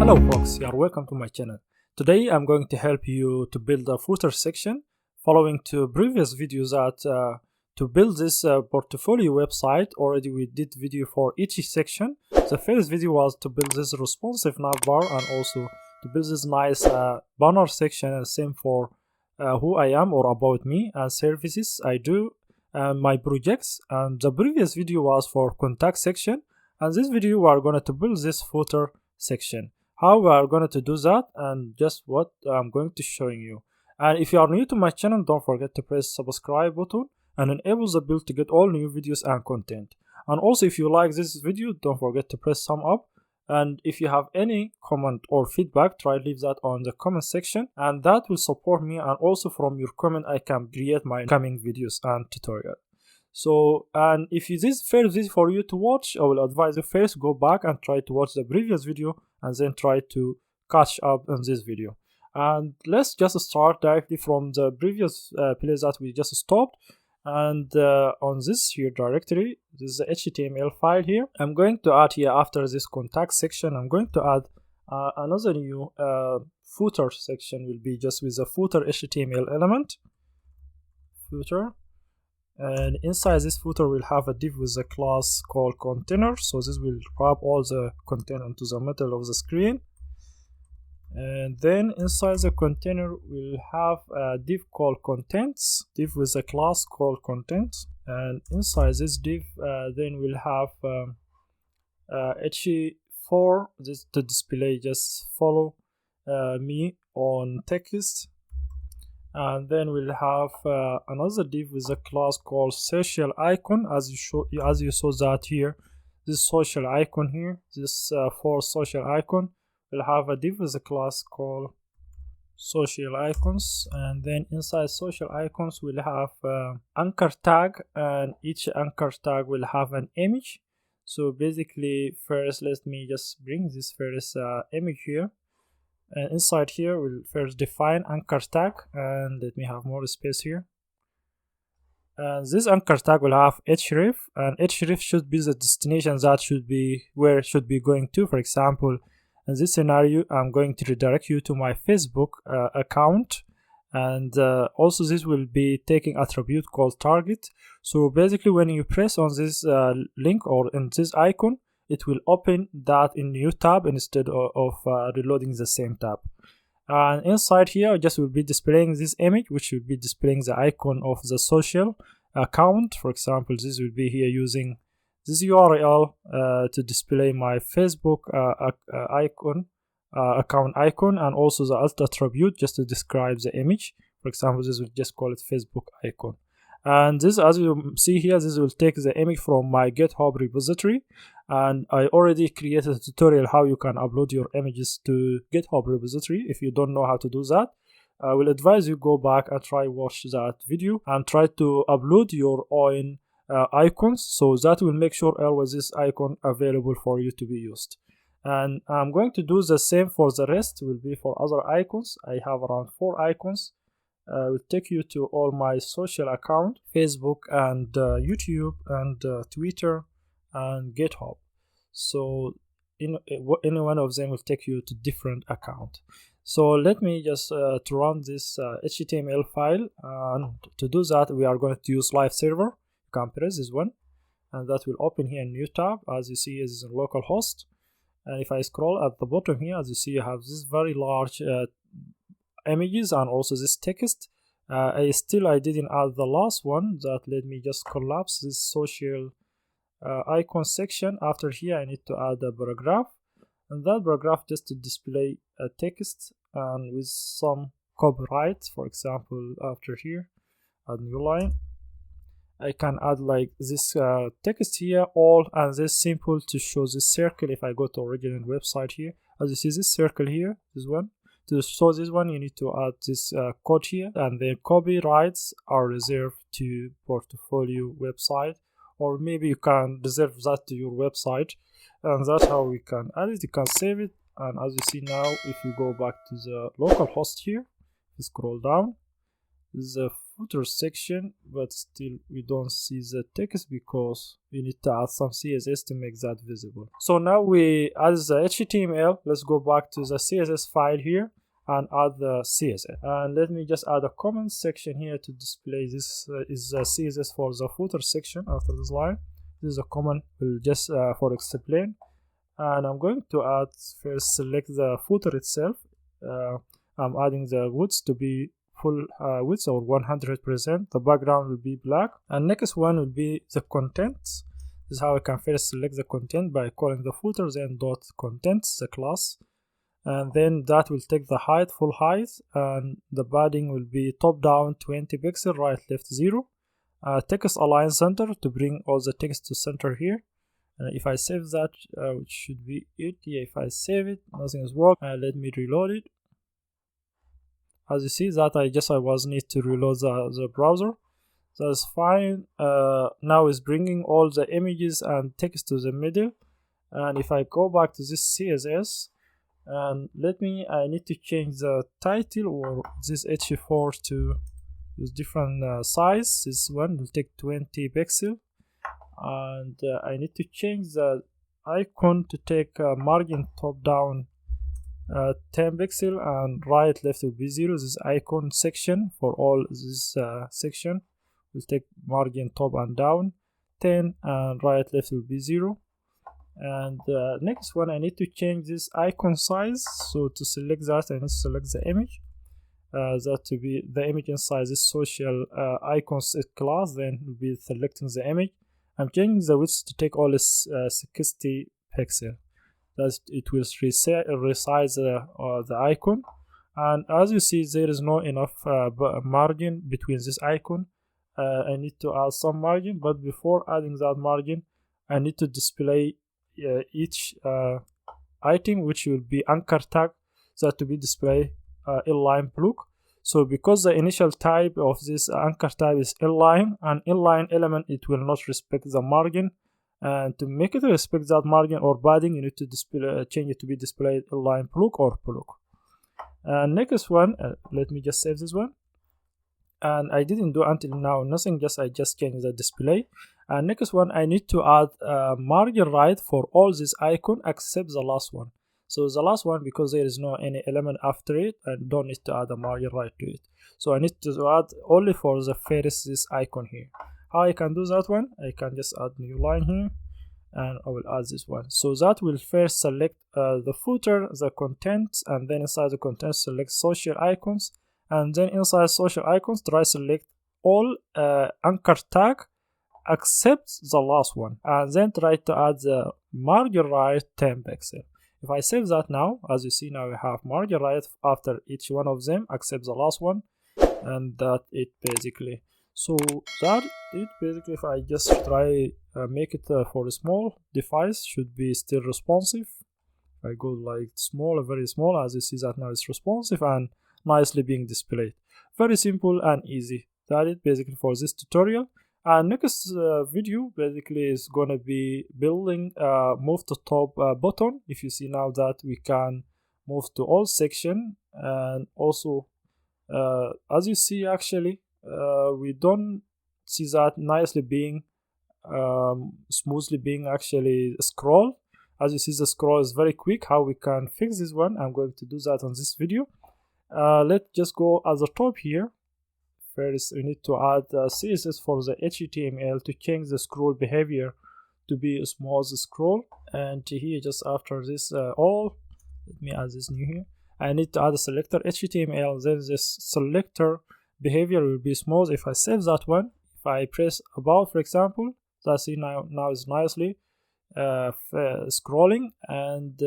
Hello folks, you are welcome to my channel. Today I'm going to help you to build a footer section following to previous videos that to build this portfolio website. Already we did video for each section. The first video was to build this responsive navbar and also to build this nice banner section, and same for who I am or about me and services I do, my projects. And the previous video was for contact section, and this video we are going to build this footer section. How we are going to do that, and just what I'm going to showing you. And if you are new to my channel, don't forget to press subscribe button and enable the bell to get all new videos and content. And also if you like this video, don't forget to press thumb up. And if you have any comment or feedback, try leave that on the comment section, and that will support me. And also from your comment I can create my coming videos and tutorial. So, and if this is first video for you to watch, I will advise you first go back and try to watch the previous video and then try to catch up on this video. And let's just start directly from the previous place that we just stopped. And on this here directory, this is the HTML file here. I'm going to add here, after this contact section, I'm going to add another new footer section. Will be just with the footer HTML element, footer. And inside this footer we'll have a div with a class called container. So this will wrap all the content into the middle of the screen. And then inside the container we'll have a div called contents, div with a class called contents. And inside this div then we'll have h4 this to display just follow me on text. And then we'll have another div with a class called social icon, as you saw that here. This social icon here, this for social icon, we'll have a div with a class called social icons. And then inside social icons we'll have anchor tag, and each anchor tag will have an image. So basically, first let me just bring this first image here. And inside here we'll first define anchor tag, and let me have more space here. And this anchor tag will have href, and href should be the destination that should be where it should be going to. For example, in this scenario I'm going to redirect you to my Facebook account, and also this will be taking attribute called target. So basically when you press on this link or in this icon, it will open that in new tab instead of reloading the same tab. And inside here just will be displaying this image, which will be displaying the icon of the social account. For example, this will be here using this URL to display my Facebook icon, account icon, and also the alt attribute just to describe the image. For example, this will just call it Facebook icon. And this, as you see here, this will take the image from my GitHub repository, and I already created a tutorial how you can upload your images to GitHub repository. If you don't know how to do that, I will advise you go back and try watch that video and try to upload your own icons, so that will make sure always this icon available for you to be used. And I'm going to do the same for the rest. Will be for other icons. I have around 4 icons. Will take you to all my social account, Facebook and YouTube and Twitter and GitHub. So any one of them will take you to different account. So let me just to run this HTML file, and to do that we are going to use live server. You can press this one, and that will open here a new tab. As you see, this is a local host. And if I scroll at the bottom here, as you see, you have this very large images and also this text. I didn't add the last one. That let me just collapse this social icon section. After here I need to add a paragraph, and that paragraph just to display a text and with some copyright. For example, after here add new line, I can add like this text here all, and this simple to show this circle. If I go to original website here, as you see this circle here, this one. To show this one, you need to add this code here, and then copyrights are reserved to portfolio website, or maybe you can reserve that to your website, and that's how we can add it. You can save it, and as you see now, if you go back to the local host here, scroll down, this is the footer section, but still we don't see the text because we need to add some CSS to make that visible. So now we add the HTML. Let's go back to the CSS file here and add the CSS. And let me just add a comment section here to display this is the CSS for the footer section after this line. This is a comment will just for explain. And I'm going to add first select the footer itself. I'm adding the width to be full width or 100%. The background will be black, and next one will be the contents. This is how I can first select the content by calling the footer, then dot contents, the class, and then that will take the height, full height, and the padding will be top down 20 pixel, right left 0. Text align center to bring all the text to center here. If I save that, which should be it. Yeah, if I save it, nothing is working. Let me reload it. As you see that I was need to reload the browser. That's fine. Now it's bringing all the images and text to the middle. And if I go back to this CSS, and I need to change the title or this H4 to use different size. This one will take 20 pixel. And I need to change the icon to take margin top down 10 pixel and right left will be 0. This icon section for all this section will take margin top and down 10 and right left will be 0. And next one, I need to change this icon size. So to select that, I need to select the image. That to be the image inside this social icons class, then we'll be selecting the image. I'm changing the width to take all this 60 pixel. That it will resize the icon. And as you see, there is no enough margin between this icon. I need to add some margin, but before adding that margin, I need to display each item, which will be anchor tag, that to be displayed inline block. So because the initial type of this anchor type is inline, an inline element, it will not respect the margin. And to make it respect that margin or padding, you need to change it to be displayed inline block or block. And next one, let me just save this one. And I didn't do until now nothing, I just changed the display. And next one, I need to add margin right for all this icon except the last one. So the last one, because there is no any element after it, I don't need to add a margin right to it. So I need to add only for the first this icon here. How I can do that one? I can just add new line here, and I will add this one. So that will first select the footer, the content, and then inside the content select social icons, and then inside social icons try select all anchor tag except the last one, and then try to add the margin right 10 pixel. If I save that now, as you see now we have margin right after each one of them except the last one, and that it basically. So that it basically, if I just try make it for a small device, should be still responsive. If I go like small, very small, as you see that now it's responsive and nicely being displayed. Very simple and easy. That is basically for this tutorial. And next video basically is gonna be building move to top button. If you see now that we can move to all section, and also as you see actually we don't see that nicely being smoothly being actually scroll. As you see, the scroll is very quick. How we can fix this one, I'm going to do that on this video. Let's just go at the top here. First we need to add CSS for the HTML to change the scroll behavior to be a smooth scroll. And here just after this all, let me add this new here. I need to add a selector HTML, then this selector behavior will be smooth. If I save that one, if I press about, for example, that's it. Now is nicely scrolling and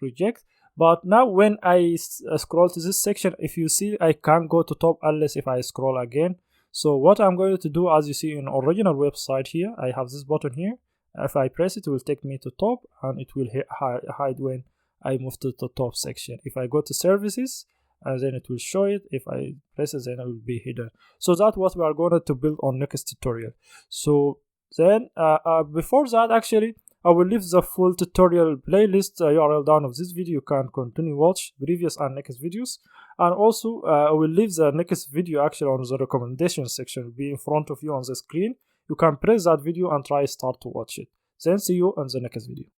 reject. But now when I scroll to this section, if you see, I can't go to top unless if I scroll again. So what I'm going to do, as you see in original website here, I have this button here. If I press it, it will take me to top, and it will hide when I move to the top section. If I go to services, and then it will show it. If I press it, then it will be hidden. So that's what we are going to build on next tutorial. So then before that, actually I will leave the full tutorial playlist URL down of this video. You can continue watch previous and next videos, and also I will leave the next video actually on the recommendation section. It will be in front of you on the screen. You can press that video and try start to watch it. Then see you on the next video.